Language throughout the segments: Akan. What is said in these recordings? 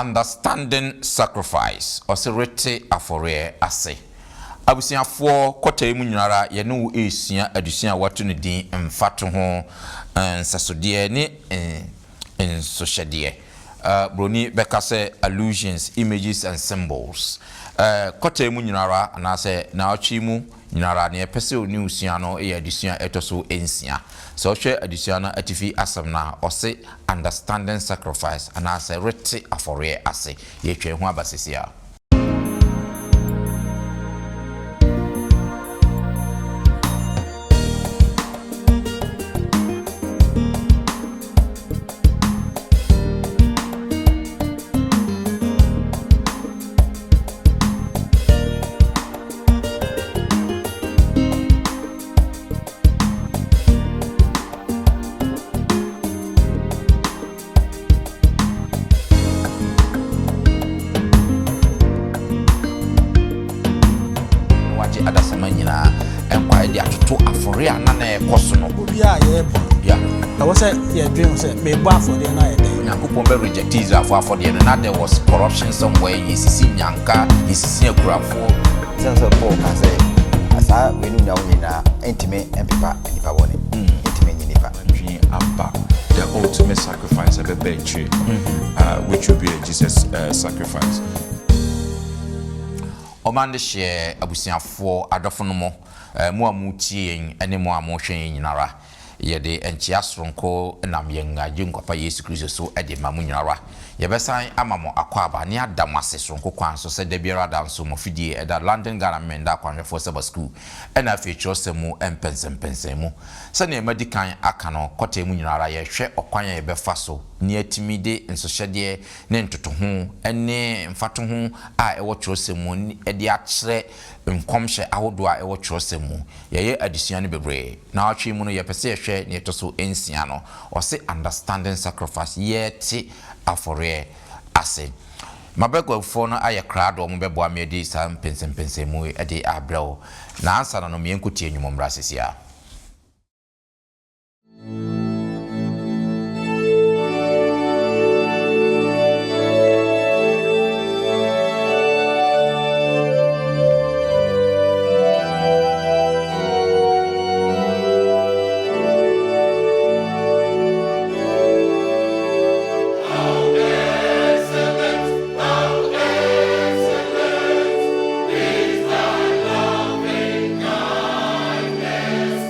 understanding sacrifice or serete afore ase abusiafo kwata mu nyinara ye no esia adusia wato ne din mfato ho nsasode ne ensohyede broni beka say allusions, images and symbols kwata mu nyinara na say na ochi mu nyinara ne pese oni usia no e adusia etoso ensia so hwe adusia na atifi asem na ose understanding sacrifice and say rete afore ase ye twa hu abasesia. Reject Israel for the other. There was corruption somewhere. You see, Yanka, you see, a crap for Paul can say, as I will know in intimate and people, the ultimate sacrifice of a bench, which will be a Jesus sacrifice. Omande share Abusian for Adofonomo, Muamuti, and Muamotion in Nara. Yede enchiasronko nam yenga jinkopa Yesu Kristo so ede mamunyara yebesan amamo akwaba ne adamase sonko kwan so se de biara dan so mofidie eda London Ghana menda kwan for Sabbath school ena feature semu empensempensemu se ne medikan aka no kota mu nyinara ye hwe okwan ye befa so ne atimide nsohyede ne ntoto ho ene mfato ho a ewo kyerosemu ede akyere nkomhye ahodo a ewo kyerosemu ye adisuan ne bebre na atwe mu no ye pese hwe ne to so ensia no o se understanding sacrifice yet afore ase mabego fo no aye krado mo bebo amedi sa pensempensemu ede abrao na ansa no me enkuti enyum mrasesia. Is thy loving kindness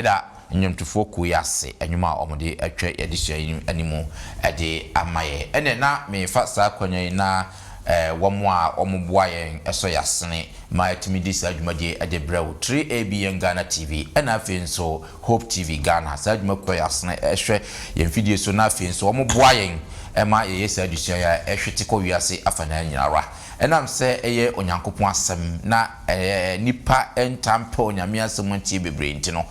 yɛda nnwomtofoɔ kuo ase anwuma a ɔmode atwa yɛde hyɛ animu de amaye ɛne na mefa saa kwanya yi na wɔn a wɔboa yɛn ɛsɔ yɛasene ma yɛtumi di saa dwumadie de brɛ wo 3ABN Ghana TV ɛna afei nso Hope TV Ghana saa dwumakɔ yɛasene ɛhwɛ yɛn fidie so na afei nso wɔboa yɛn ɛma yɛyɛ saa adusua yɛ ɛhwete kɔ wiase afa na nyinara ɛnam sɛ ɛyɛ onyankopɔn asɛm na nipa ntampe onyame asɛm ntie bebree nti no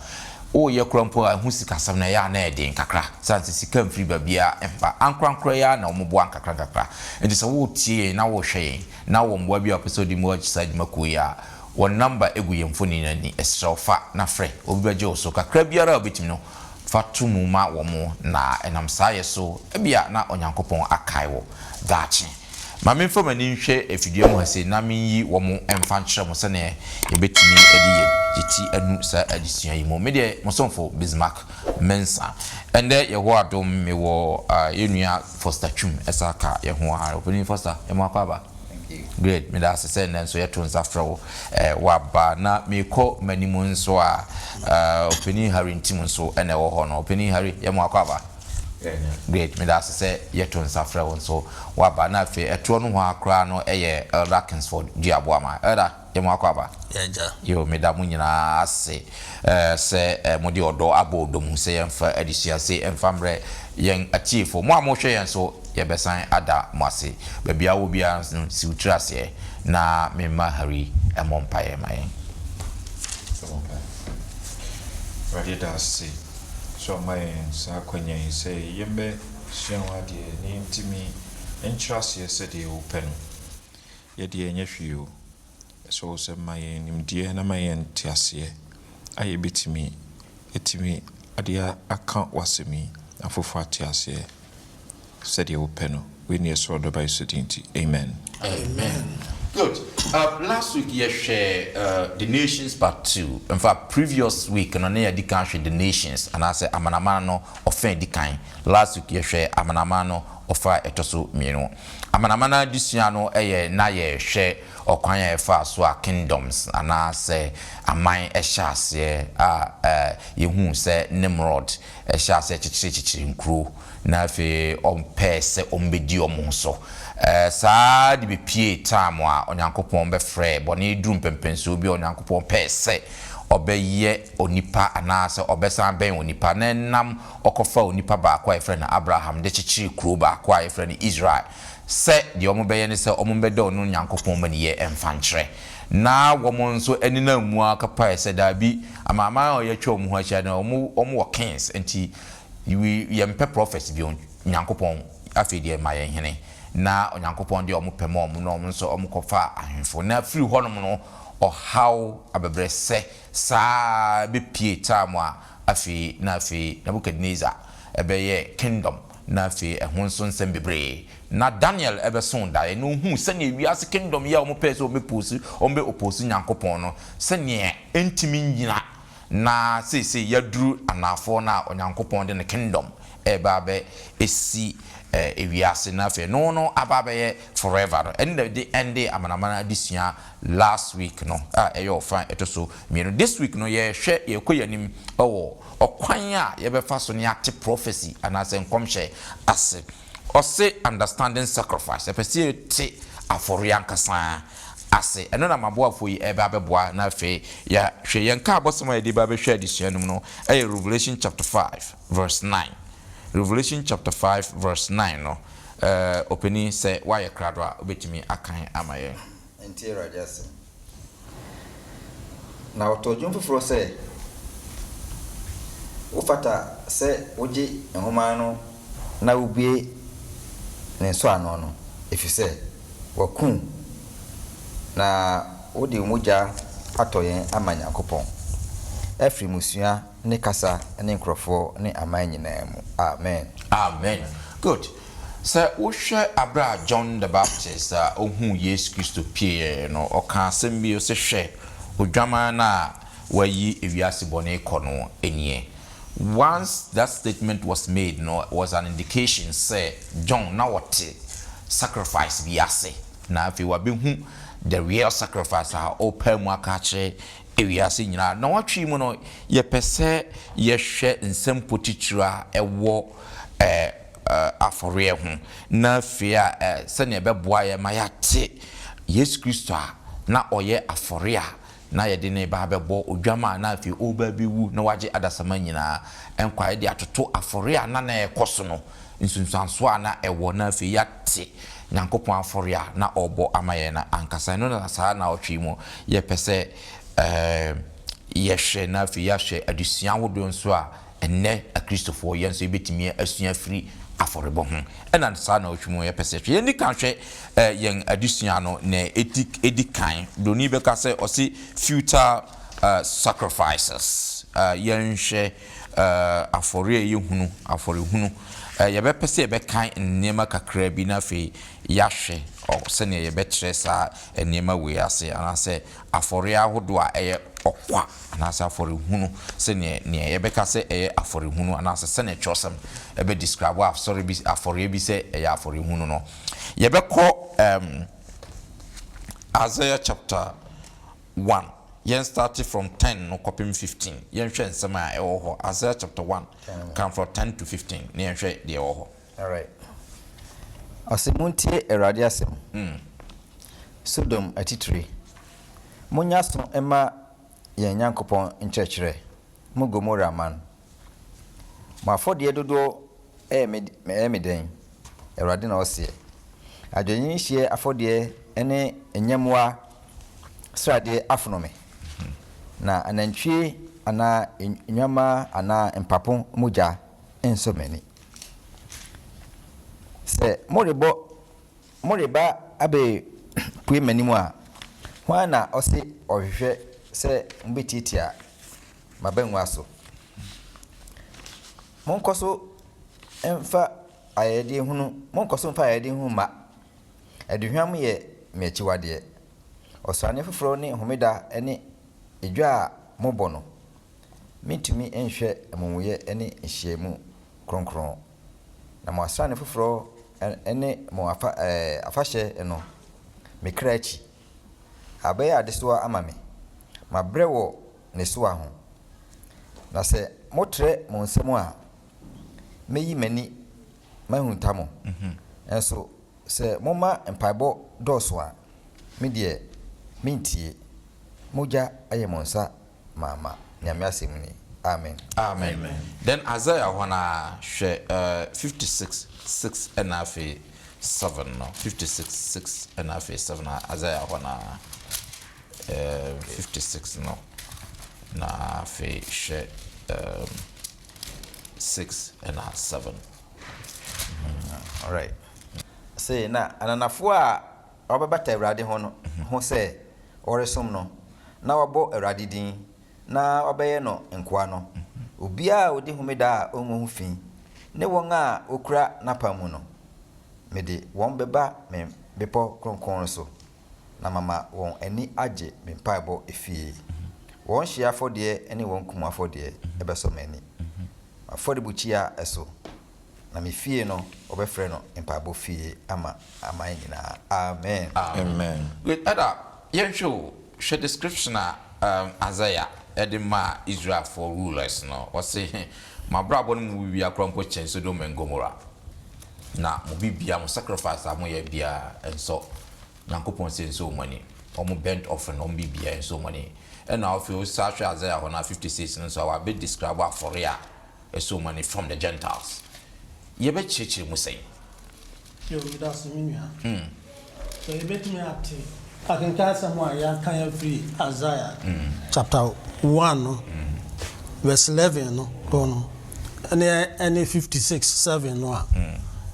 o ye krampo a hu sikasam na ya na ɛden kakra sanse sika mfiri babia empa ankrankra ya na omobo ankakra kakra enti sɛ wo tie na wo hwɛ na wo mboa bi episode mu achisa dwumako ya won number egu yemfoni nani esrɛfa na frɛ obi bagye wo so kakra biara obetimi no fatumu ma wo mo na enam saye so ebia na onyankopɔn akai wo daakye ma me mfa mani nhwɛ afidie mu hase na menyi wo mo emfa nkyerɛ mo sɛ ne ebetimi edi yeti anu sa adisua yi mo me de mosomfo Bismarck Mensa ende ye ho adom me wo yenua Foster Twum esaka ye ho ha opening Foster e mo akwa ba. Thank you. Great. Me da sese nso ye to nsa frɛ wa ba na me kɔ manimu nso a opening Harry ntim nso ene wo ho no opening Harry ye mo akwa ba. Great. Me da sese ye to nsa frɛ wo nso wa ba na fe eto no ho akra no eye Elder Kingsford Diabo ama Elder ye mo akwa ba. Yo medamu nyina ase se modi odo abodom se yemfa adisia se emfamre yen atiefo mo amohwe yen so ye besan ada mo ase babia wo bia si utra se na memma Harry emompaye mayen ready to see so mayen sa kwanya se yembe hyenwa de ni ntimi entrase se de open ye de enye hwio so se mayen nimdie na mayen tiase aye betimi etimi adia aka wasemi afofo atiase said you open we near so do by certainty amen. Good. Last week you share the nations part 2. In fact, previous week no na di kan the nations and I say amanamano no offend di kan. Last week you share amanamano offer etoso mienu. Amanamana disua no na ye share okwan ya fa so a kingdoms and I say aman ehya yehu se Nimrod ehya se chichiri nkru na fe ompe se ombedi omonso saa di be pie time a onyankopɔn be frɛ bɔne drum pempenso bi onyankopɔn pɛ sɛ obeye onipa anase obesan ben onipa na nam okofa onipa ba akwa efrɛ na Abraham de chichiri kuro ba akwa efrɛ na Israel sɛ de omo beye ne sɛ omo bɛda onu nyankopɔn mani ye emfankyerɛ na womo nso enina mu akapa sɛ da bi amama o yɛtwa omo ho akyia na omo wo kings enti yempe prophets bi nyankopɔn afedie ma ye hene na onyankopɔn de omo pem omo no omo nso omo kofa ahemfo na free honom no how abebrese sa be pie time a afi na Nebuchadnezzar ebeye kingdom na afi ehun so nsem bebre na Daniel ebeson da no hu se ne wiase kingdom ya omo pese omo posi omo be oposi nyankopɔn no se ne entimi nyina na se yaduru anafo na onyankopɔn de ne kingdom eba be esi ewiase na fe no ababe forever and the end amanamana disua last week no eyo fan etoso mienu this week no ye hwe ye koyanim okwan a ye befa so ne ate prophecy anase nkomhye ase ose understanding sacrifice epese te aforian kasa ase eno na maboafo yi ebe abeboa na fe ya hwe ye nka abosoma ye de ba be hwe disua no Revelation chapter 5 verse 9. Revelation chapter 5 verse 9 no opening say why kradwa obetimi akan amaye entira jase na otojum foforo say ufata say oji nhoma no na ubie ne so ano no efise wakun na odi moja atoyen amanya kopon efri musua ne kasa ne nkrofo ne aman nyina mu amen. Good. So we share abra John the Baptist ohun Yesu Kristo pie no oka asem bi o se hwe odwama na wayi ewiase bone kono enie. Once that statement was made, no, it was an indication say John na what sacrifice bi ase na afi wa bi hu the real sacrifice a open mu aka kire ewiase nyina na watwe mu no ye pese ye hwe nsempotitira ewo afore ho na fia se ne beboa ye ma yate Yesu Kristo na oye afore a na ye de ne ba bebo odwama na afi oba biwu na waje adasama nyina enkwae de atoto afore a na ekoso no nsunsanso a na ewo na afi yate Nyankopon afore a na obo amaye na ankasa no na saa na otwe mu ye pese yehwe na afi yahwe adusia wodo nso a enne a Christopher yenso betimi asua free aforebo ho ena saa na otwe mu ye pese ye ni kan hwe yen adusia no na edikan doni beka se osi futile sacrifices yen hwe afore ye hunu afore hunu ye be pese ye be kan nnema kakra bi na afi yahwe o se ne ye be kire saa nnema we ase anase afore ahodo a eye okwa anase afore hunu se ne ye be ka se eye afore hunu anase se ne chosem e be describe afore bi afore bi se eye afore hunu no ye be ko Isaiah chapter 1 yen started from 10 no copy 15 yen hwe nsema e wo ho Isaiah chapter 1 come from 10 to 15 ne yen hwe de wo ho. All right. Osimuntie Erade asem. Sodom atitire. Munya so ema ye Nyankopon nkyerkyere. Mu Gomora man. Ma fodie dodo meden. Erade na ose. Adwenyi hie afodie ene enyamwa srade afonome. Na anantwie ana enwama ana empapo muja ensomeni. Se moriba abe pue manimu a hwana osi ohwehwe se mbetitia mabenwa so monkoso emfa ayede hunu monkoso emfa ayede hunu ma aduhwam ye mechiwade osane foforo ne homeda ene edwa mobo no mitumi enhwe amonwe ene ehyiemu kronkron na mo asane foforo ene mo afahye eno mekrachi abeya adesoa amame mabrewo ne soa ho na se motre mo nsemu a meyi mani mahuntamo enso se moma empaibo doso a medie mintie moja ayemonsa mama nyame asemni amen. Amen. Amen. Then Isaiah wana 56:6 and afi 7 no 56:6 and afi 7 Isaiah wana 56 no na afi 6 and 7. All right. Say na ananafo a obabata Awurade ho no ho se oresom no na wabo Awurade din na obeye no nkoa no obia odi homeda a onwo fin ne won a okura napamu no mede won beba me bepo kronkron so na mama won ani age me mpaebo efie won hia afode ene won kuma afode ebeso mani afode buchia eso na me fie no obefre no mpaebo fie ama nyina amen. Amen. Good ada yen show description Isaiah edema Israel for rulers no wase ma brabo no mu bibia kronko chen Sodom and Gomorrah na mu bibia mo sacrifice amoye bia enso Nyankopon se so money omo bent offering on bibia enso money and now if you search Isaiah 56 and so I be describe for ya so money from the Gentiles ye be chichi mu say yo that's me so you bet me at I can tell someone ya can free Isaiah chapter 1 verse 11 no any 56:7 no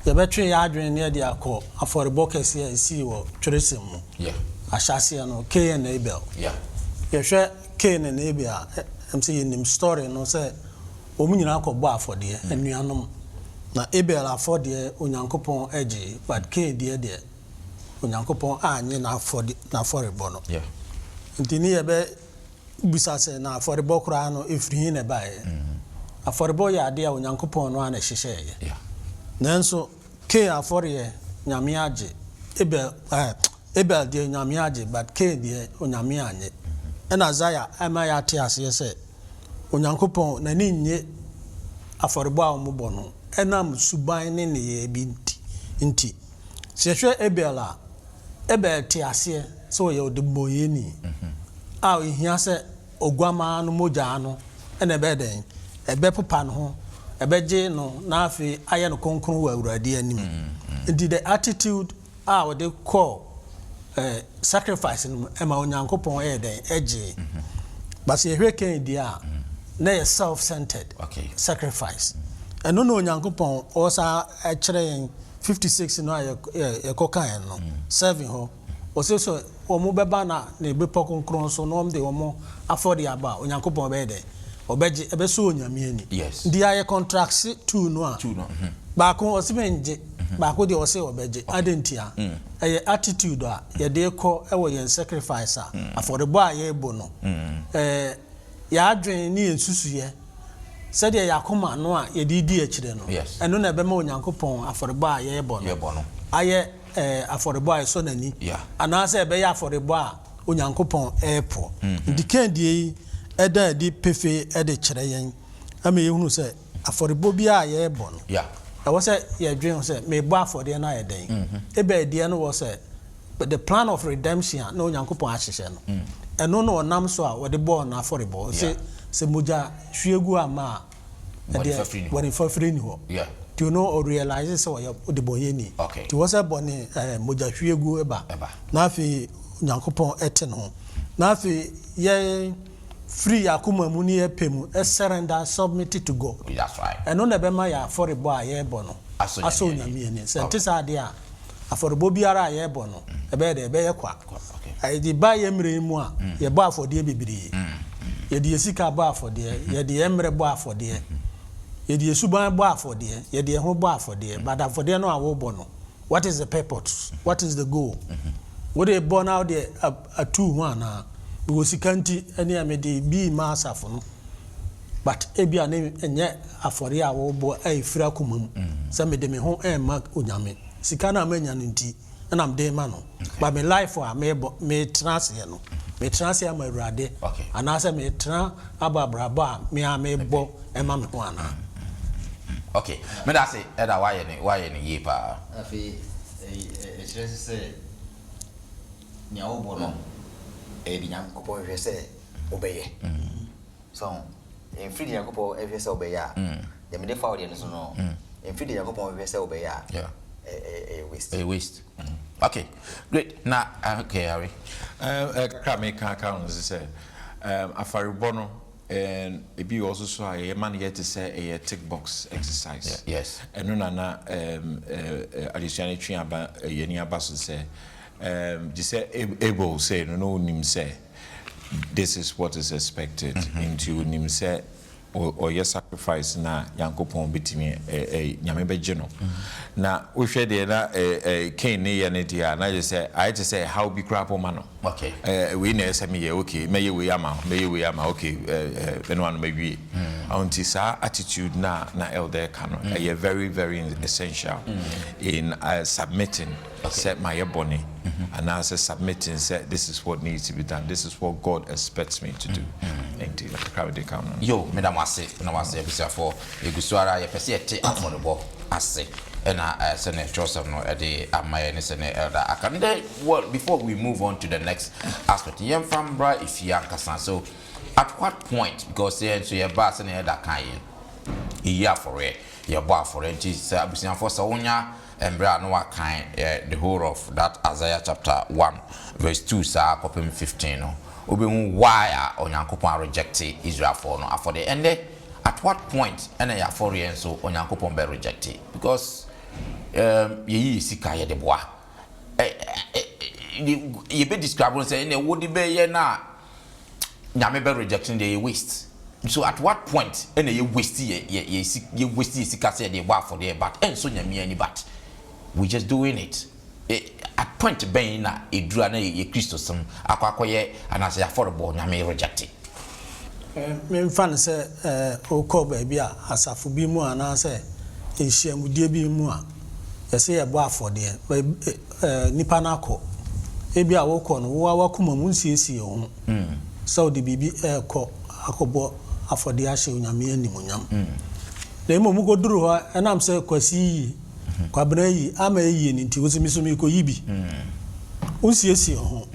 you betwe ya adwen near the akọ aforibokes here see wo twerесem mu yeah ahyase no Cain and Abel yeah you hwe Cain and Abel am say nim story no say omunyina akọbọ afọde anuanom na Abel afọde onyankopon age but Cain de onyankopon anye na afọribọ no yeah ntini ye be busase na afọribọ kura no efrihin ne bae afọribọ ya ade a onyankopon no ana hyehye yeah nanso Cain afọre nyame age Abel de nyame age but Cain de onyame anye and Isaiah ama ya te ase se onyankopon na ni nye aforebo a ombo no enam suban ne ne ye bi nti se hwe ebela te ase so ye odeboye ni a ohia se ogwama no moja no ene ebe den ebe popa no ho ebe je no na afi aye no konkron wa awurade anim nti the attitude a we call sacrifice no ema onyankopon den eje but se hwe kan dia na ye self-centered sacrifice eno no onyankopon osa ekire 56 no ye kokan no serving ho oseso omo beba na ebe pokronkron so no de omo afford ya ba onyankopon be de obeje ebe so onyame ani dia ye contracts two no ba ko osibenje ba ko de ose obeje adentia eye attitude a ye de ko ewo ye sacrifice a affordable a ye bo no ya adwen ni ensusuye said ya yakoma no a ye di akire no eno na ebe ma onyankopon affordable a ye bo no aye affordable a so nani anase ebe ya affordable a onyankopon epo ndikandie eda di pefe ede kire yen ama ye hunu se affordable bi a ye bo no I was say ye dream say me bo afford na ye den ebe die no was say but the plan of redemption no onyankopon ahyehye no eno no onam so a we de bo na affordable se moja hwegu ama when for free ni ho do you know or realize so you the boy ni to was a boni moja hwegu eba na afi onyankopon ete no na afi ye free akuma mu ni epemu surrender submit to God. That's right. And on the bema ya affordable a ye bono aso nyame ni se ntisa ade a affordable biara a ye bono ebe de ebe ye kwa ai di ba ye mre mu a ye bo afode bibiri ye di esika bo afode ye di emre bo afode ye di esuban bo afode ye di ho bo afode but afode no a wo bono what is the purpose, what is the goal? What they born out there a 2-1 we was kanti any amede bi ma asafo no but ebia na enye afori a wo bo afira komam se me de me ho ma onyame sika na amanya nti na am de ma no but me life a me transe no me transe am awurade ana se me tran ababraba me a me bo e ma me ho ana okay me da say e da why ne ye pa afi se nya wo bo no e di nyankopon hwe se obeye so en free nyankopon hwe se obeye a de me de fa audience no en free nyankopon hwe se obeye a waste okay great now okay Harry kame kan say afarebo no and it be also so a man yet to say a tick box exercise and no na additional tree aba yeni aba so say just say able say no nim say this is what is expected into nim say or your sacrifice na yankopon bitimi nyame beje no na we hwe de na ken ne ye ne dia na just say I just say how be crap o mano okay we na say me okay me ye we ama okay anyone maybe until sa attitude na elder canon very very essential in submitting set my body and I say submitting said this is what needs to be done, this is what God expects me to do. Indeed, yo madam na wase bisa for egusuara ye pese ete affordable ase na sene Joseph no de amaye ne sene elder akande. Well, before we move on to the next aspect, yem fambra if you ankasa, so at what point, because here so your boss and elder kan ye for it your boss for it is abusian for sawonya embra no kan the whole of that Isaiah chapter 1 verse 2 sa kopem 15 no obemu why onyankopon reject Israel for no for the end at what point and ya for yen so onyankopon be reject because ye sika ye de boa ye be describe say na wodi be ye na nyame be rejecting the waste. So at what point and ye waste ye waste sika say de boa for the but and so nyame ani but we just doing it at point ben na edura na ye Christo some akwakoye anase affordable nyame reject me fan say o ko ba bia asafo bi mu ana say ehyiamudie bi mu a yese ye bo afode nipa na akọ ebi a wo ko no wo akoma mu nsiesie ho so the bibi ko akobo afode ahye onyame animonyam na emo mu goduru ho enam se kwasi kwabena yi ama yi ni nti wosi misumi ko yibi unsiesie ho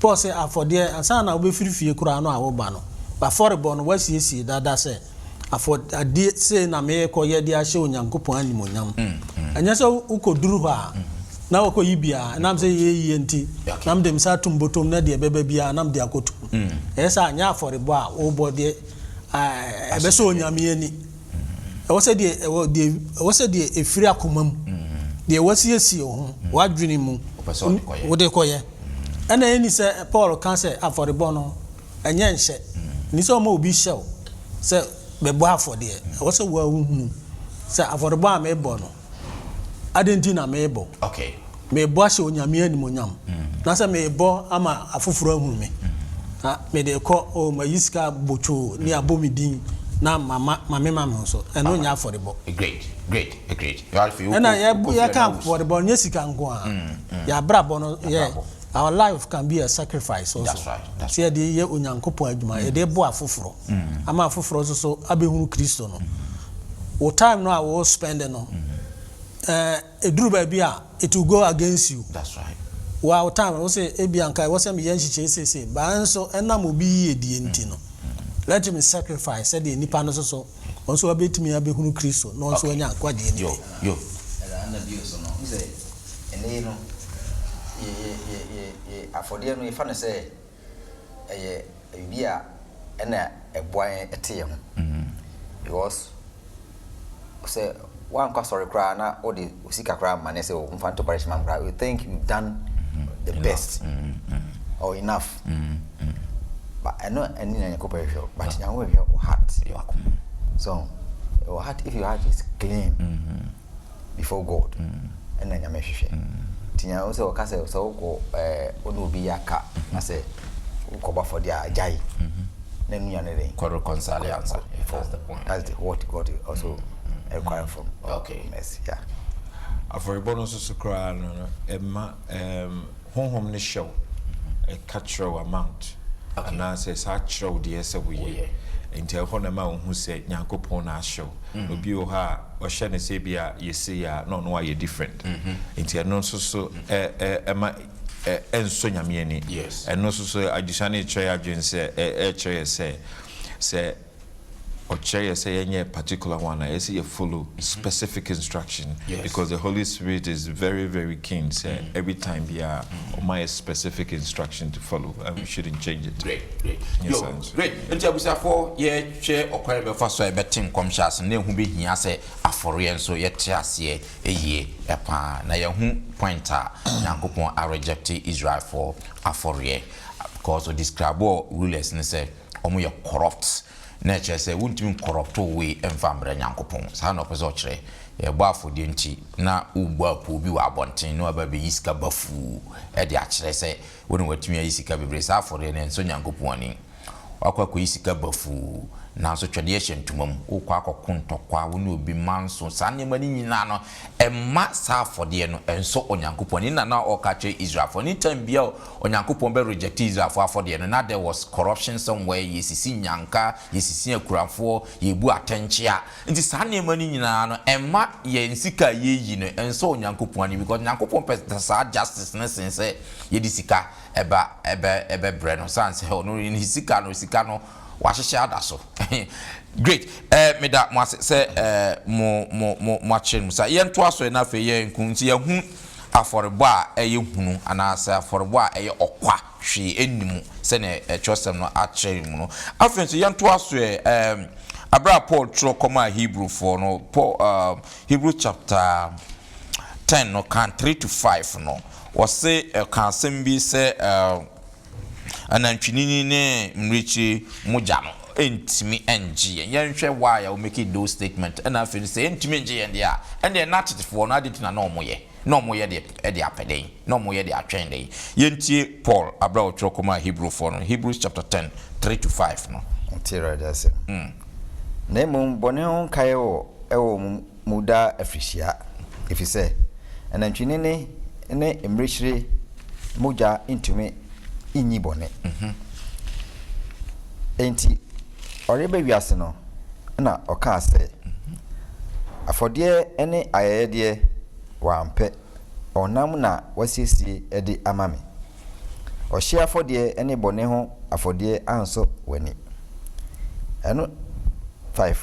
Paul say afode ansa na obefirifie kura no awoba no ba forebo no wasiesie dada se afode ade se na me ko ye de ahye onyankopon animonyam anya se ukoduru ho a na wako yibia nam se ye nti nam dem sa tumbotom na de beba bia nam de akotu esa anya aforebo a wo de ebe so onyame ani wo se de efiri akomam de wasiesi ho wadwene mu wo de koye ana eni se Paul kan se aforebo no anya nhye ni se o ma obi hye se bebo afode wo se wa hu se aforebo a mebo no adenti na mebo okay mebo ahye onyame animonyam na se mebo ama afoforo ahunu me ha me de ko o mayiska bocho ni abomidin na mama so eno nya aforebo great you are feel na ya kan aforebo nya sika nko a ya brabo no our life can be a sacrifice also that's right de ye onyankopon adwuma ye de bo afoforo ama afoforo so abehunu Kristo no o time no a wo spend no eduru ba bia it will go against you. That's right. Wow, time we say ebianka we say me yanchiche say ba nso enam obi yedie nti no. Let him sacrifice said the nipa no so onso abetimi abehunu Kristo no onso anya akwade ni. Yo. Na bio so no. Say ene no ye afode no ifa no say bia ena eboan ete ye ho. Because say one cause sorry cry na or the usika cry man say o mfa to parish man cry we think you've done the best or enough but I know any na ko parish but you know your heart so your heart if your heart is clean before God and then you mehwe tinya o say o ka say so ko onu obi yaka na say ko ba for dia jai na nu ya ne dey ko reconciliation that's the point that's what God also require from mercy aforebo so cry no emma honhom ne show a cultural amount and I say satchro de ese we enti ho na ma hu se nyankopon na show obi o ha o hye ne se bia yesi ya no no are different enti no so ema enso nyame ani eno so adisane twa adwen se twa se or say any particular one, I say you follow specific instruction because the Holy Spirit is very, very keen. Say every time we are my specific instruction to follow, and we shouldn't change it. Great. Yes, great. And we say for share or quite a first so I betting comshas and then who be here say aforian so yet ye a ye a pa na ya pointer Yankopon are rejecting Israel for aforie because of describe rulers and say omo corrupt. Nature say wuntimi corrupt we emfambre nyankopon sa na opezo kire e bo afodi nti na ugbo apo bi wa abonten no aba be yiska bafu e de akire say woni watimi yisika bebre sa afori ne nso nyankopon ani akwa yisika bafu na so twede ye hyentumam ukwa akokontokwa woni obi manso sa ne mani nyina no emma sa afode no enso onyankopon ni na okache Israel for any time bia onyankopon be reject Israel for afode no na there was corruption somewhere yesisi nyanka yesisi akurafo yebu atenchia nti sa ne mani nyina no emma ye nsika ye yi no enso onyankopon ni because onyankopon pesa justice na sense ye disika eba bre no sanse no ni sika no wahyehyɛ adaso great me da mo se mo achen musa ye nto aso na fe ye nkunti ye hu aforebo a eye hunu anasa aforebo a eye okwa hwe enimu se ne chosem no achen mu no afenso ye nto aso abra Paul tro koma Hebrew for no Paul Hebrew chapter 10 no kan 3 to 5 no was say kan sembi se anantwinini ne mrichi moja no entimi engie yenhwe why I will make it those statement and I feel say entimi engie and ya and they not for no adit na no moye de apeden no moye de atwen den yentie Paul abra otro koma Hebrew for no Hebrews chapter 10 3 to 5 no ntira that's na mum bone on kai ewo muda afrisia if you say anantwinini ne mrichire moja intimi inyi bone enti orebe wiase no na oka say afodie ene ayede wampe onam na wasiesie ede amame ohye afodie ene bone ho afodie anso wani eno 5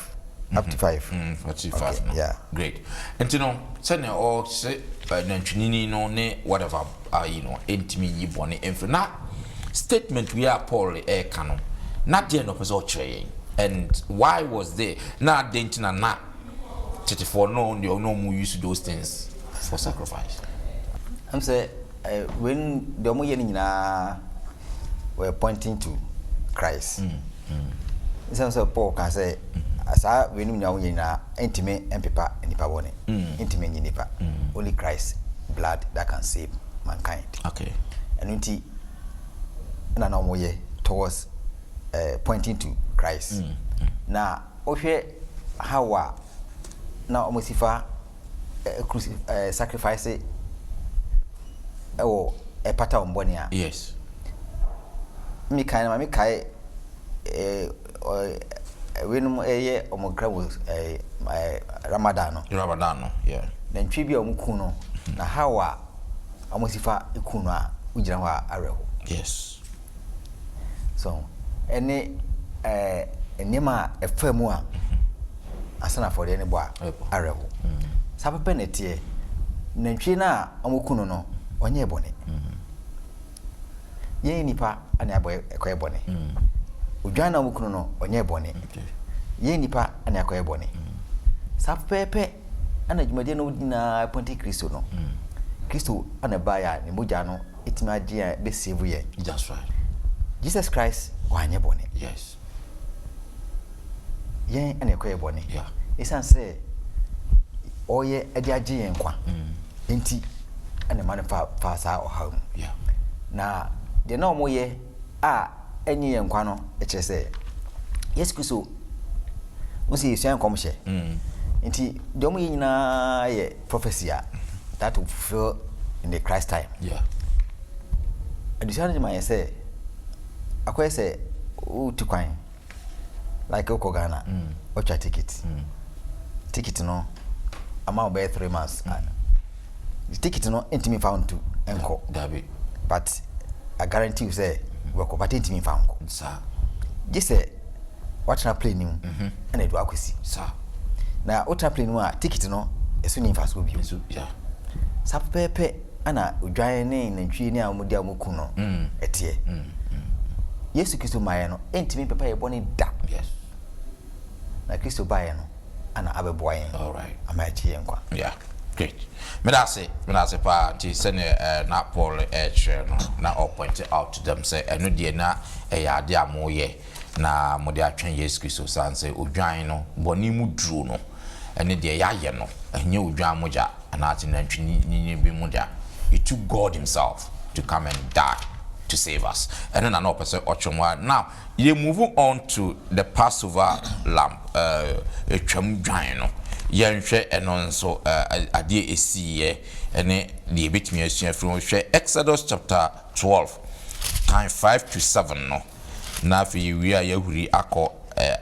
up to 5 45 okay, no. yeah, great. And you know say or say nantwinini no ne whatever you know intimi yi bone emfo na statement we are Paul canon not the end of us all and why was there not dentina na 34 no more use those things for sacrifice. I'm say when the mo nyina were pointing to Christ. Some say Paul can say asa when nyina intime empepa nipa bone intime nipa only Christ blood that can save mankind. Okay. And unti na no mo ye towards pointing to Christ. Na ohwe hawa na omosifa sacrifice ewo pata ombone a. Yes. Mi kai wenum eye omokra was Ramadan no. Yeah. Na ntwi bia omku no na hawa omosifa ikunu a ugira ho areho. Yes. So any enema efamu a asana for the any boa areho. Sababe netie nantwi na omokunu no onye bone. Ye nipa ani aboy ekoye bone. Udwana omokunu no onye bone. Ye nipa ani akoye bone. Sapepe ana dwumade no dina ponti Kristo no. Kristo ana baya ni moja no itima dia be save ye. That's right. Jesus Christ wanye bone. Yes. Ye ana akoye bone. Yeah. Isan say oye edi age yen kwa. Enti ana man fa sa oham. Yeah. Na de na omoye a enyi yen kwa no e kire say Yesu Kristo musi yesuan komhye. Enti de omoye nyina ye prophecy that will fulfill in the Christ time. Yeah. Additionally, my say, I say, oh, to coin like Okogana, watch a ticket. Ticket no, amount by 3 months. The ticket no, ain't me found to enco. But I guarantee you, say, work over me found. Sir. Just say, watch na plane you, and it work see. Sir. Now, what plane no, ticket no, as soon as fast will be. Yeah. Sapepe ana udwaye ne ntwi ne amudi amuku no etie Yesu Kristo maye no entimi papa ye boni da. Yes. Na Kristo baye no ana abeboa yen. All right. Amachi yen kwa. Yeah. Great. Me say pa ti se ne na Paul no na all point out to them say eno de na ya ade amoye na mo de atwen Yesu Kristo san say odwan no boni mu duro no ene de ya ye no enye odwan moja anati nantwini bi moja. It took God himself to come and die to save us. And then another person now you move on to the Passover lamb no yenhwe eno so ade esiye ene de betimi asua from Exodus chapter 12 time 5 to 7 no na fi we are yahuri akọ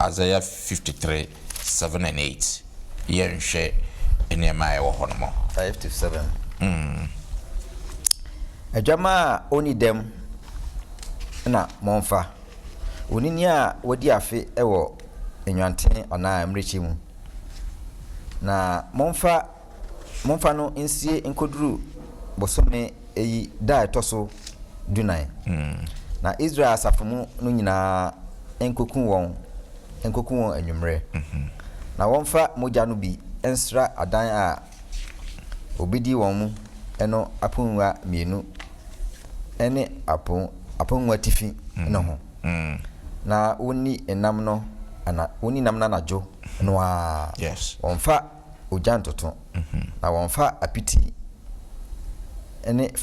Isaiah 53 7 and 8 yenhwe ene mai wo hono 5 to 7. Ajama oni dem na monfa onini a wodi afe ewo enwanten ona amrechi mu na monfa no nsie nkoduru bosome eyi da etoso dunan na Israel asafomu no nyina enkokun won anwumre na wonfa moja no bi ensra adan a obidi won mu eno apunwa mienu ene apunwa tifi no ho na woni enam no ana woni nam na najo no a yes wonfa ojantoto na wonfa apiti ene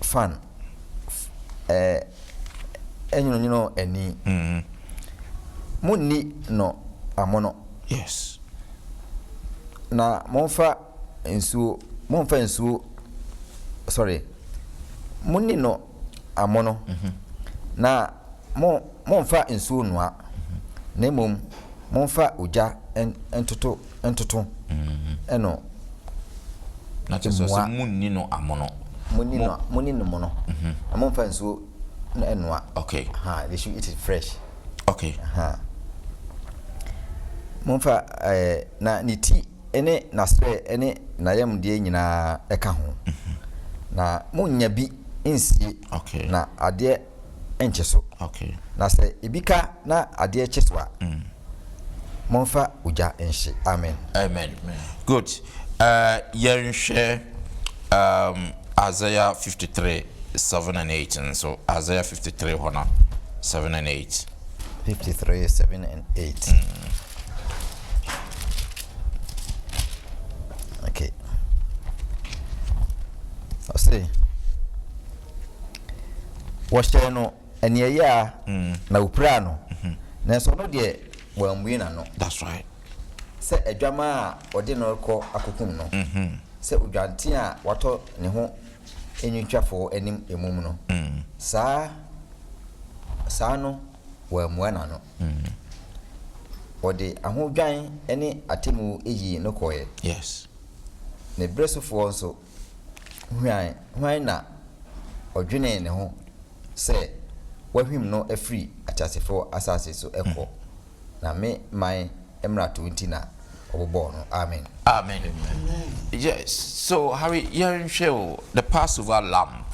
fan enyino eni munni no amono yes na monfa nsuo sorry munni no amono na momfa nsuo noa na mmom momfa ogya entoto eno na tso so munni no amono munni no mono momfa nsuo enoa. Okay. They should eat it fresh. Okay. Momfa na niti ene na sre ene na yamde nyina eka ho. Na munya bi insie. Okay. Na ade encheso. Okay. Na se ibika na ade cheswa. Momfa uja enhye. Amen. Amen. Good. Yenhye Isaiah 53:7-8, and so Isaiah 53 7-8. 53:7-8. Okay. I see. Wɔhyɛ no ɛneɛyɛ na upra no na so no de wɔamue na no. That's right. Sɛ adwama a ɔde no kɔ akokum no. Sɛ odwante a watɔ ne ho enwitwafo anim emum no. Saa no wɔamue na no. Wɔde ahodwan ne atemu eyi no kɔɛ. Yes. Ne bresofo nso hwan na ɔdwene ne ho sɛ wahwim no afiri akyasefo asase so ɛkɔ na me man emrato nti na ɔbɔbɔ no. Amen. Amen. Yes. So Harry, yenhye the Passover lamb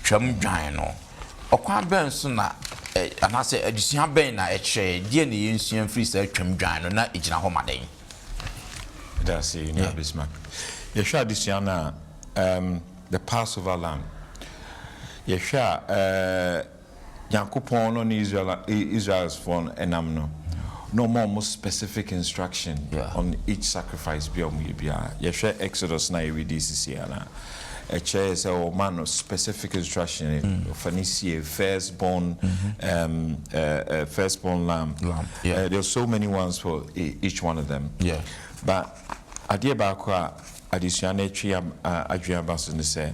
twam dwan no ɔkwan bɛn so na anase adusua bɛn na ɛkyerɛ die ne yensua mfiri sɛ twam dwan no na egyina hɔ maden. That's it. Yeah, Bismarck. Yeshua adusua na the Passover lamb. Yeshua Yankopon no Israel's phone enam no more specific instruction on each sacrifice Yeshua Exodus na read this here na a chair is a man specific instruction for this year firstborn lamb. There's so many ones for each one of them. Yeah. But idea about additional adrian basin say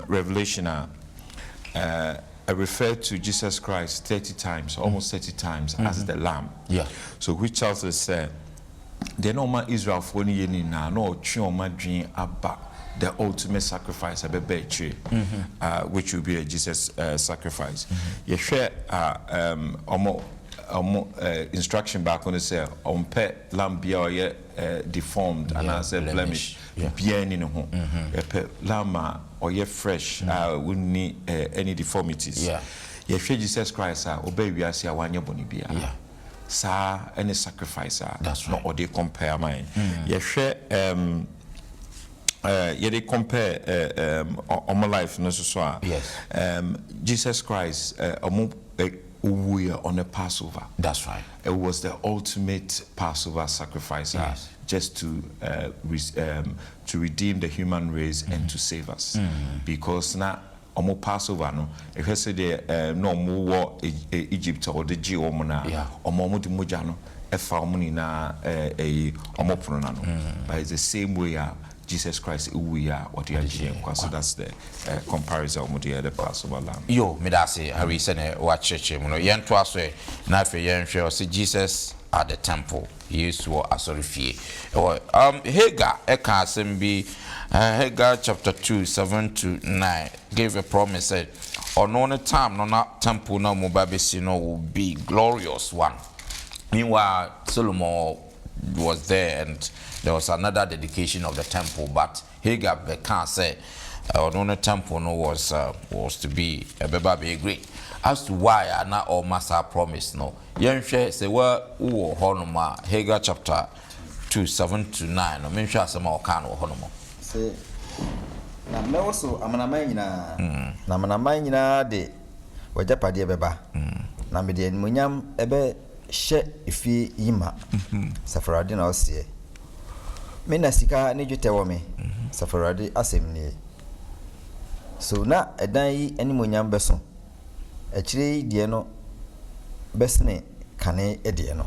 Revelation I refer to Jesus Christ 30 times, almost 30 times as the lamb. Yeah. So which tells us the normal Israel for any na no chioma dream about the ultimate sacrifice which will be a Jesus sacrifice. You share instruction back on the say on pet lamb be deformed and as a blemish bien in home lamb or ye fresh wouldn't need any deformities. You share Jesus Christ obey we are see one year boni bia any sacrifice that's right. Not or they compare mine. You share they compare on my life no so yes. Jesus Christ we are on a Passover. That's right. It was the ultimate Passover sacrifice, just to redeem the human race and to save us. Because now, omo Passover no, if I say the no more Egypt or the Jew omona, omo di moja no, efa omoni na omo prono no. But it's the same way Jesus Christ we are what you are doing. So that's the comparison with the Passover lamb. Yo, me da say Harry say watch church mu no yen to aso na fe yen hwe say Jesus at the temple. Yesu asori fie. Hagar eka asem bi Hagar chapter 2:7-9 gave a promise said on no time no na temple na mo ba besi no will be glorious one. Meanwhile Solomon was there and there was another dedication of the temple, but Hagar can't say on the temple no was to be a baby great. As to why I not all master promise no. Yenhwe say well honoma Hagar chapter 2:7-9 no menhwe asema oka no honoma. Say na me also amanaman nyina na amanaman nyina de wajapade beba. Na me de munyam ebe hye ifi yima. Safarade na osie. Me na sika ne dwetɛ wɔ me safarade asɛm nie so na ɛdan yi animonyam bɛso akyire yi deɛ no bɛsene kane deɛ no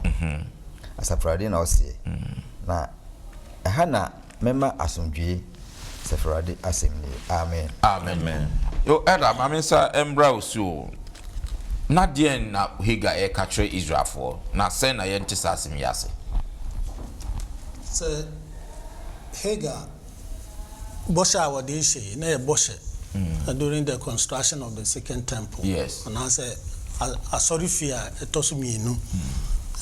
asafarade na ɔsie na ɛha na mɛma asomdwie Seferade assembly. Amen. Amen. Yo, Edda, Mamisa Embra Usu. Not the end na Higa e catcher Israel for. Na send a yentisasim yase. So, Hagar, Bosha Wadishi, ne Boshe, during the construction of the second temple. Yes. And I say, I sorry fear, it told me, no.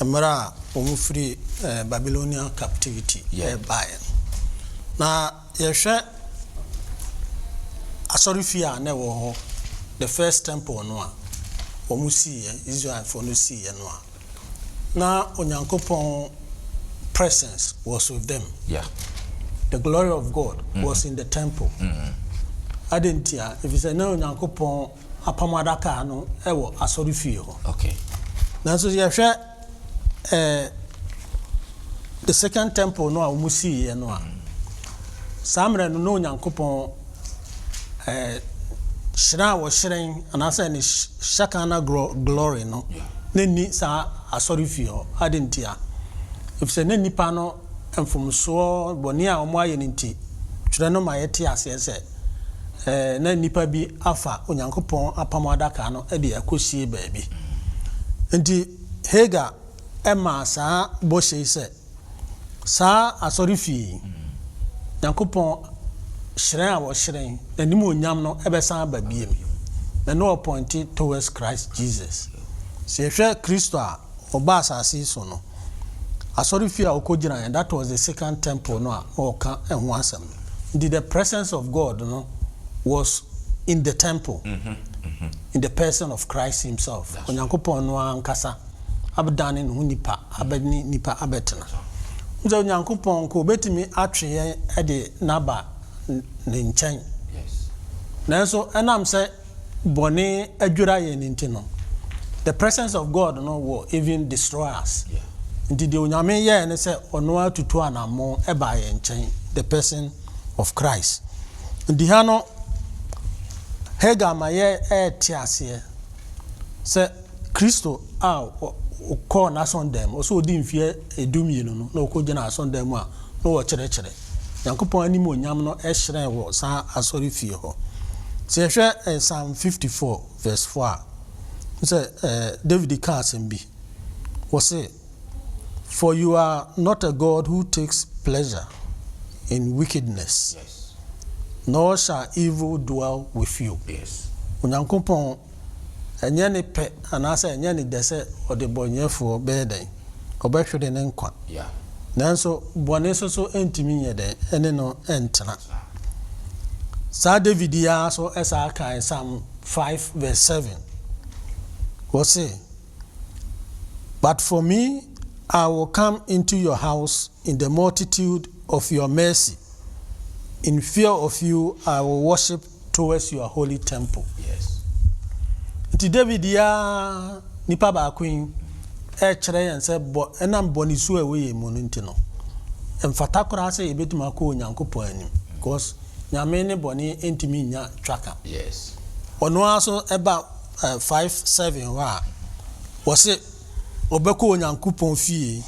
Amara, free Babylonian captivity. Yeah. By now, you share a sorry fear, never the first temple, no. Omusi, Israel for no see, no. Now, Onyankopon presence was with them. Yeah. The glory of God was in the temple. I didn't hear. If you say no, Onyankopon apamadaka no, ewo asori fie ho. Okay. Now so you share the second temple no omusi ye no a. Samre no Onyankopon shira wo shiren anasa ni shakana glory no. Ne ni sa asori fie ho. I didn't hear. If say ne nipa no emfomso boni a omo aye nti twere no ma yete ase se na nipa bi afa Onyankopon apamadaka no e de akosie baabi nti Hagar ema sa boshe se sa asori fi Onyankopon shiren a wo shiren anim onyam no ebesan babiem na no appointed towards Christ Jesus se hwe Kristo a oba asase so no asori fi a okogina, and that was the second temple no oka ehun asem. The presence of God no was in the temple. In the person of Christ himself. Onyankopon no ankasa abdane no nipa abani nipa abetena. Nze Onyankopon ko betimi atwe e de naba ne nchen. Yes. Nanso enam se bone adwura ye nintino. The presence of God no will even destroy us. Yeah. Nti de onyame ye ne se ono atutu anamo eba ye nchen, the person of Christ. Ndi ha no Hagar ma ye tiase se Kristo a ko na sondem o so odi mfie edumienu no na okogina sondem a no wo kyerekere Yankopon anim onyam no ehire wo sa asori fie ho. Se hwe Psalm 54 verse 4 say David can be was say, for you are not a God who takes pleasure in wickedness. Yes. Nor shall evil dwell with you. Yes. Onyankopon enye ne pe anase enye ne dese odebonyefo beden obehwede ne nkwa. Yeah. Nanso bone so entimi yede ene no entena. Sa David ya so esa kan Psalm 5 verse 7 was say, but for me I will come into your house in the multitude of your mercy. In fear of you, I will worship towards your holy temple. Yes. Nti David ya nipa ba queen chere yen se bo enam bonisu ewe mu nti no. Emfata kora se ebetuma ko Onyankopon anim because nyame ne boni entimi nya twaka. Yes. Ono aso eba 5:7 wa was it obeko Onyankopon fie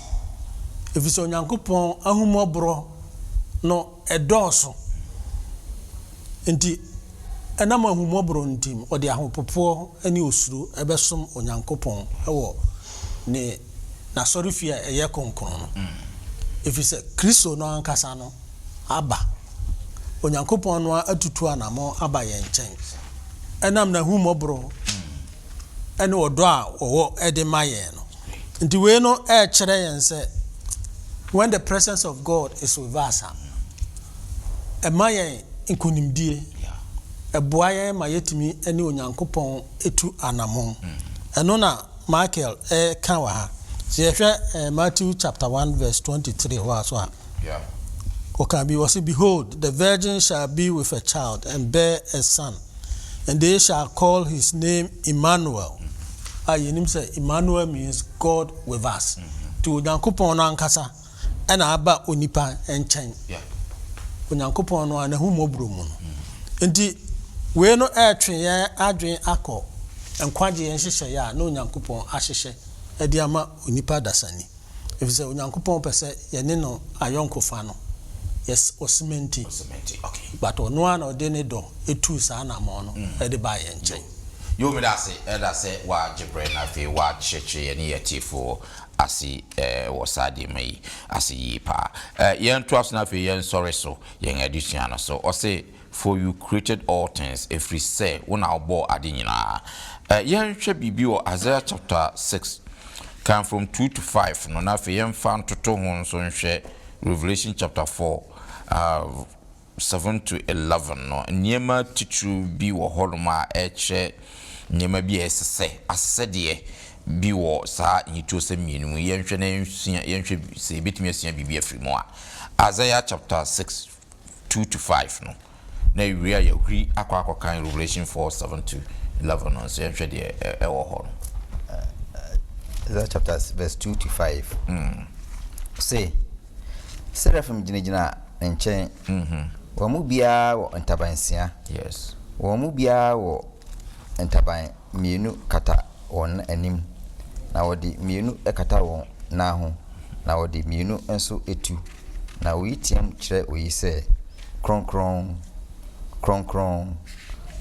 efise Onyankopon ahumobro no edoso nti enam ahumobro ntim ode ahopopo ani osuru ebesom Onyankopon ewo ne na sori fie eye konkon no efise Kristo no ankasa no aba Onyankopon no atutu anamo aba ye nchen enam na ahumobro ene odo a owo ede maye no nti we no kire yen se when the presence of God is with us maye inkunimdie eboa yen mayetimi ene Onyankopon etu anamon eno na Michael kan wa ha se hwe Matthew chapter 1 verse 23 wa so yeah okay be was behold the virgin shall be with a child and bear a son and they shall call his name Emmanuel. Yenim say Emmanuel means God with us. To Onyankopon ankasa ena aba onipa enchen. Yeah. Onyankopon no ana humobro mu no. Nti we no etwe ye adwen akọ enkwaje yen hyehyɛ ya na Onyankopon ahyehye edi ama onipa dasani. Efise Onyankopon pese ye ne no ayonkofa no yes osimenti okay but ono ana ode ne do etu saa na mo no e de ba ye nche yo me da say wa jibre na fe wa cheche ne yetifo asi wasade mai asi yipa yen to asna fe yen sorry so yen addition no so o say for you created all things every say wona obo ade nyina yen hwe bibi o Isaiah chapter 6 come from 2 to 5 no na fe yen fan toto ho so nhwe Revelation chapter 4 7 to 11 no niema titru bi wo holoma eche niema bi asese de bi wo sa nyito se mienu yenhwe na yenhwe se betimi asia bibia free mo a Isaiah chapter 6 2 to 5 no na area ya huri akwa kan Revelation 4 7 to 11 no so yenhwe de wo ho Isaiah chapter verse 2 to 5 say seraphim jinejina nchen wo mu bia wo ntabansia yes wo mu bia wo ntaban mienu kata won anim na wodi mienu ekata won na ho na wodi mienu enso etu na wo yitiam kire oyi se kronkron kronkron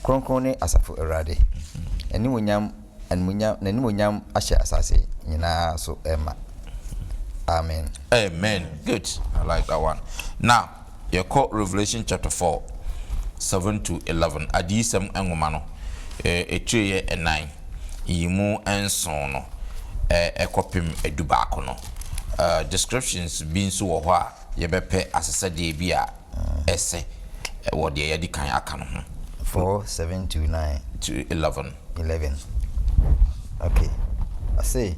kronkron ne asafo erade eni wonyam nani wonyam ahye asase nyina so ema amen good I like that one now you quote Revelation chapter 4 7 to 11 adisem enwoma no etweye enan yimu enson no ekopim edubaako no descriptions bi nso wo ho a yebepe asesade bi a ese wo de yedi kan aka no ho 4 7 to 9 to 11 okay I say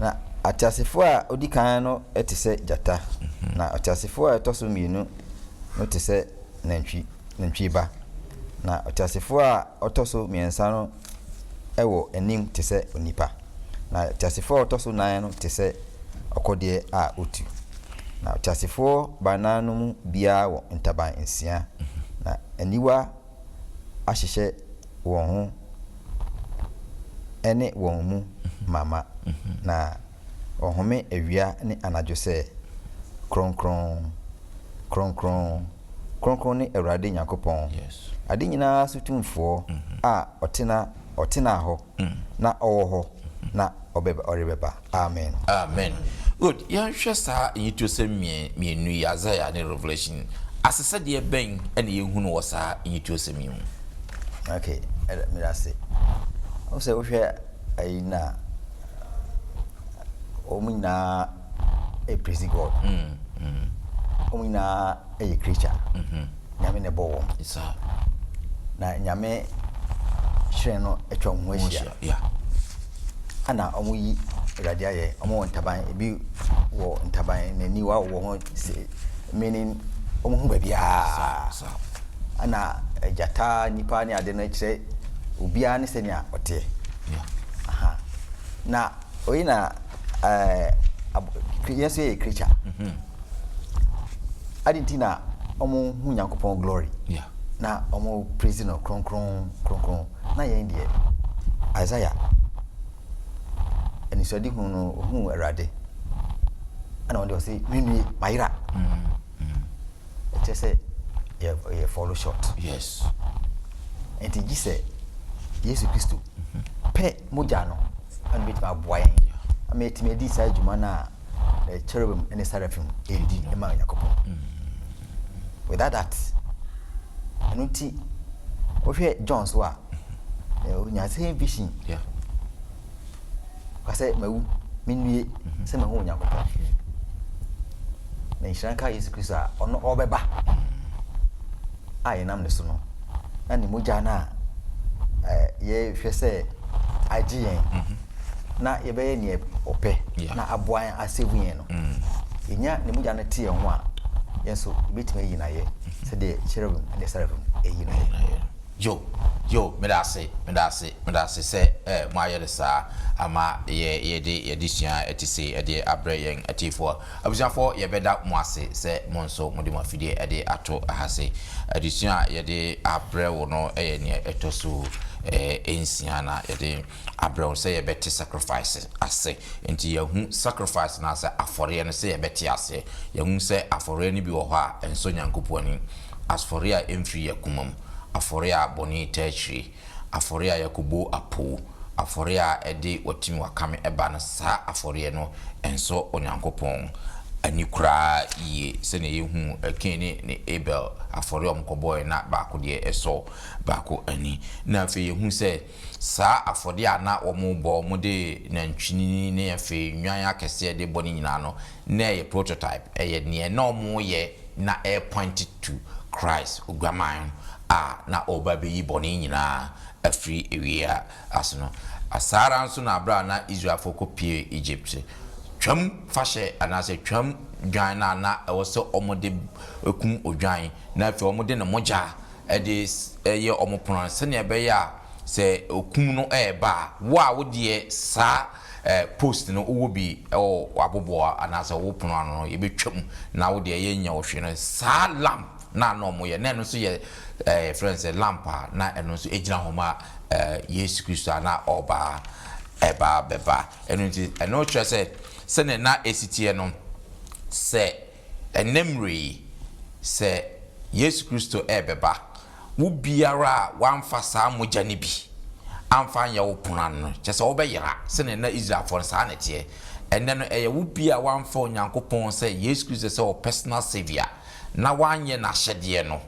na atiasefo a odi kan no etise jata na atiasefo a etoso mienu no tise nantwi ba na atiasefo a otoso miensa no ewo enim tise onipa na atiasefo a otoso nan no tise okode a otu na atiasefo bananu mu bia wo ntaban nsia na aniwa ahyehye won ho ene won mu mama na ohome awia ne anajo se kronkron kronkron kronkron ne Awurade Nyankopon yes ade nyina sutumfo a otena ho na owo ho na orebeba amen good ya hwe sa yito se mienu Isaiah ne Revelation asese de ben ene yehunu wo sa yito se mienu okay mirase o se wo hwe ayina omina a praise God omina a creature nyame ne bo isa na nyame hwe no etwa ho ahia yeah ana omuyi Awurade aye omo ntaban ebi wo ntaban nani wa wo ho meaning omo hu babia ana jata nipa ne ade na kire obia ne senia ote yeah aha na oyina yes a creature adintina omo hu Nyankopon glory yeah na omo praise no kronkron kronkron na yen de Isaiah eni so di hu no hu Awurade ana on de say minui mayira it say you follow short yes enti gise Yesu Kristo pe moja no an bit ma boyen ametime di sa juma na the cherubim and the seraphim edi ema Yakopon without that anuti ohwe John so a nya say vision yeah kwase mawu minwie se ma hu Yakopon na nshranka Yesu Kristo a ono obeba ayi nam ne so no na ni moja na ye hwe se agyen na yebeye ne ope na aboan asevu yen no enya ne muja na tie ho a yenso betima yi na ye se de cherubim and seraphim yi na ye yo medase se mo ayere sa ama ye de sua etise de abre yen atifo abusiafo ye beda mo ase se mo nso mo de mo afidie de ato ahase adisua ye de abre wo no ne etoso ensia na yɛde abrɛw sɛ yɛbɛte sacrifice ase nti yɛhu sacrifice na sɛ afɔre no sɛ yɛbɛte ase yɛhu sɛ afɔre no bi wɔ hɔ a ɛnso nyankopɔn ni asɔre a ɛmfiri yɛkoma mu afɔre a bɔne taachiri afɔre a yɛkɔbɔ apo afɔre a ɛde watimi wakame ɛba no saa afɔre no ɛnso onyankopɔn ani kura yie sɛ na yɛhu Kain ne Abel afɔre ɔmkɔbɔɛ na baako deɛ ɛsɔ baako ani na afei yɛhu sɛ saa afɔre a na ɔmobɔ ɔmo de nantwini ne afei nwan akɛseɛ de bɔ ne nyinaa no na ɛyɛ prototype ɛyɛ neɛ na ɔmo yɛ na point to Christ oguaman a na ɔba bɛyi bɔne nyinaa afiri ewia asono asara nso na abra na Israel kɔpie Egypt twam fashe anase twam dwan na ɛwɔ sɛ ɔmode ekum odwan na afei ɔmode ne mogya ɛde ɛyɛ ɔmopono sɛ ne ɛbɛyɛ a sɛ okum no ɛba wo a wodie saa post no wo bi ɛwɔ aboboa anase wo pono ano no yɛbɛtwam na wode ɛyɛ nya ohwe no saa lamp na no mo yɛ na ɛno so yɛ friends lamp na ɛno so egyina homa Yesu Kristo na ɔba ɛba bɛba ɛno nti ɛno kyerɛ sɛ sɛne na esitie no sɛ enemre sɛ Yesu Kristo ɛbɛba wo biara wamfa saa mogya ne bi amfa nya wo ponan no kyɛ sɛ wo bɛyera sɛne na Israel for saa netie ɛnɛ no ɛyɛ wo bia wamfa Onyankopɔn sɛ Yesu Kristo sɛ wo personal savior na wanyɛ na hyɛdeɛ no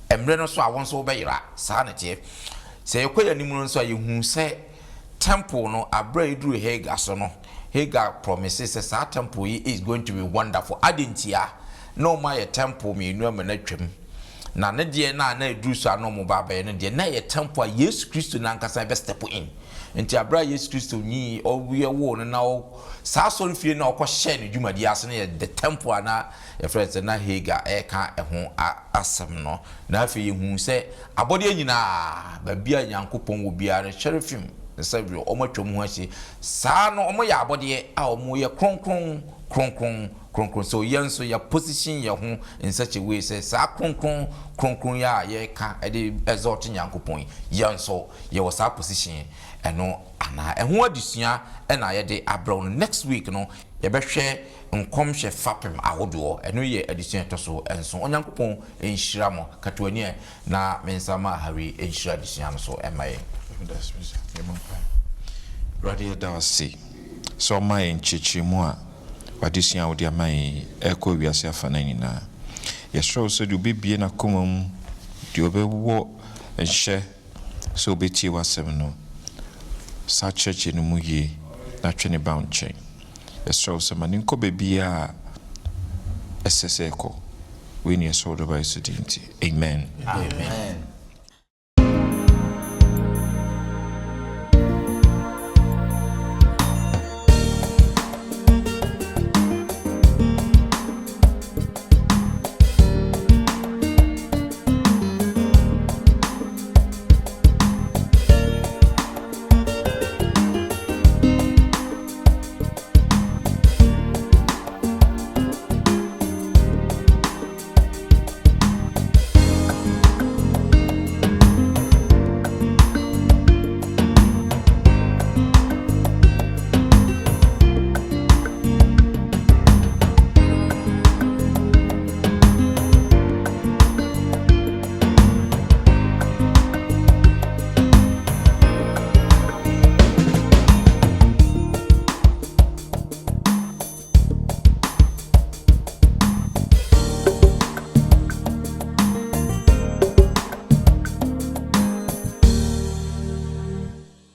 emre no so a won so wo bɛyera saa netie sɛ yɛkɔ yɛnim no so a yɛhu sɛ temple no abra iduru Hagar so no Hagar promises that our temple is going to be wonderful. Adentia no my temple me no me na twem. Na ne de na eduru so no mo ba ba ne de na ye temple Yesu Kristo na nkasa be step in. Nti abra Yesu Kristo ni owie wo no na sa so fie na okọ share ne dwumadi ase na the temple na e friends na Hagar e ka ho asem no. Na afi ye hu se abode nyina ba bia Nyankopɔn wo bia ne cherifim Sabbath omatwom ho achi saa no omo ya abode a omo ye kronkron so yenso ya position ye ho in such a way say saa kronkron ya ye ka e exalt Nyankopɔn yenso ye was saa position eno ana eho adusua e na ye de abrow next week no ye behwe nkomhwe fapem ahodo eno ye adusua to so enso Onyankopɔn enhyira mo katwani na mensama hari enhyira adusua no so emaye that's me. Radio Dawasi. So my in Chichimua. What this year would your my echo we are safanina. Yes, so said you be in a common. Do you walk and share? So be tea was 7 no. Such church in Muye, naturally bound chain. Yes, so some an inco baby a SSEco. We near soda by Sudinti. Amen. Amen.